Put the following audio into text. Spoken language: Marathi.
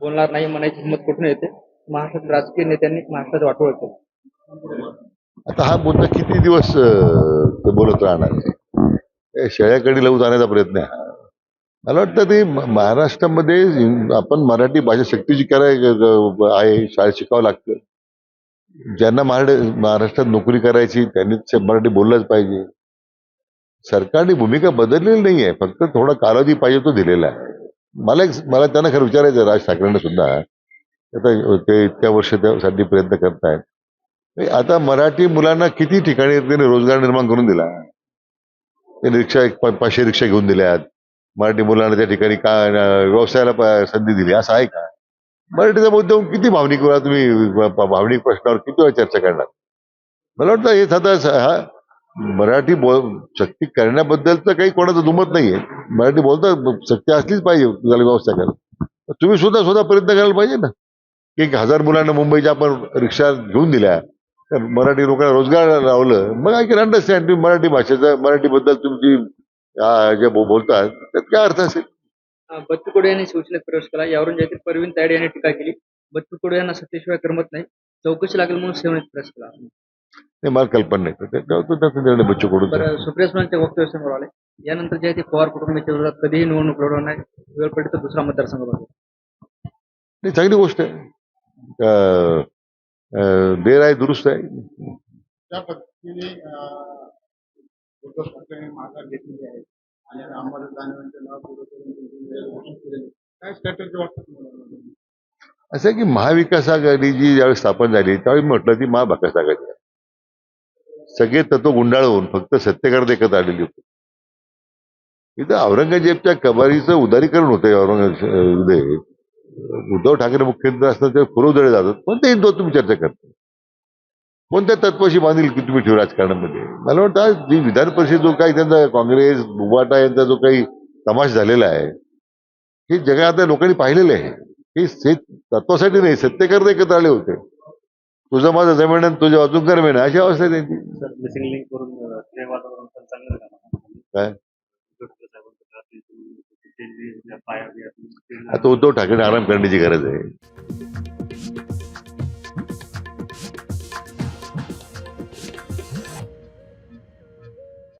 बोलणार नाही म्हणायची हिंमत कुठून येते? महाराष्ट्रातील राजकीय नेत्यांनी महाराष्ट्रात वाटोळ केलं. आता हा मुद्दा किती दिवस ते बोलत राहणार आहे? हे शेळ्याकडे लावून जाण्याचा प्रयत्न आहे हा. मला वाटतं ते महाराष्ट्रामध्ये आपण मराठी भाषा सक्तीची आहे, शाळेत शिकावं लागतं. ज्यांना महाराष्ट्रात नोकरी करायची त्यांनी मराठी बोललंच पाहिजे. सरकारने भूमिका बदललेली नाही आहे, फक्त थोडा कालावधी पाहिजे तो दिलेला आहे. मला त्यांना खरं विचारायचं राज ठाकरेंना सुद्धा, आता ते इतक्या वर्ष त्यासाठी प्रयत्न करतायत. आता मराठी मुलांना किती ठिकाणी त्यांनी रोजगार निर्माण करून दिला. त्यांनी रिक्षा 500 रिक्षा घेऊन दिल्यात. मराठी मुलांना त्या ठिकाणी व्यवसायाला संधी दिली, असं आहे का? मराठीचा मुद्दा किती भावनिक वेळा तुम्ही भावनिक प्रश्नावर किती वेळा चर्चा करणार? मला वाटतं हे साधा हा मराठी सक्ती करण्याबद्दलचं काही कोणाचं दुमत नाहीये. मराठी बोलता सक्ती असलीच पाहिजे त्याला व्यवस्था करायला. तुम्ही सुद्धा प्रयत्न करायला पाहिजे ना, की 1000 मुलांना मुंबईच्या आपण रिक्षा घेऊन दिल्या, तर मराठी लोकांना रोजगार लावलं. मग आय कॅन अंडरस्टँड तुम्ही मराठी भाषेचं, मराठीबद्दल तुमची जे बोलतात त्यात काय अर्थ असेल. बच्चू कडू यांनी शिवसेनेत प्रवेश केला. यावरून जे परवीन तायडे यांनी टीका केली. बच्चू कडू यांना सत्तेशिवाय करमत नाही, चौकशी लागेल म्हणून सेनेत प्रवेश केला. ते मला कल्पना नाही, त्याचा निर्णय बच्चू कडू. बरं, सुप्रिया सुळेंचे वक्तव्य समोर आले. यानंतर जे आहे ते पवार कुटुंबाच्या विरोधात कधीही निवडणूक लढवणार नाही, वेळ पडली तर दुसरा मतदारसंघ बघेल. नाही, चांगली गोष्ट आहे. देर आहे दुरुस्त आहे. त्या पद्धतीने उद्धव ठाकरेंनी माघार घेतलेली आहे आणि अंबादास दानवेंचं नाव पुढे करून घोषित केलेलं. काय स्ट्रॅटेजी वाटतं तुम्हाला? असं आहे की महाविकास आघाडी जी ज्यावेळी स्थापन झाली त्यावेळी म्हटलं ती महाविकास आघाडी आहे. सगळे तत्व गुंडाळून फक्त सत्तेकडे एकत्र आलेली होती. इथं औरंगजेबच्या कबारीचं उदारीकरण होतं. उद्धव ठाकरे मुख्यमंत्री असताना ते फुरवजळे जातात. कोणत्या हिंदू तुम्ही चर्चा करता? कोणत्या तत्वाशी बांधील की तुम्ही ठेवू राजकारणामध्ये? मला वाटतं आज जी विधान परिषद जो काही त्यांचा काँग्रेस बुबाटा यांचा जो काही तमाश झालेला आहे, हे जगात लोकांनी पाहिलेलं आहे. हे तत्वासाठी नाही, सत्तेकरता एकत्र आले होते. तुझं माझं जमीन आणि तुझ्या अजून कर्मे ना, अशी अवस्था आहे त्यांची. मिसिंग लिंक करून वातावरण पण चांगलं झालं. काय आता उद्धव ठाकरे आराम करण्याची गरज आहे.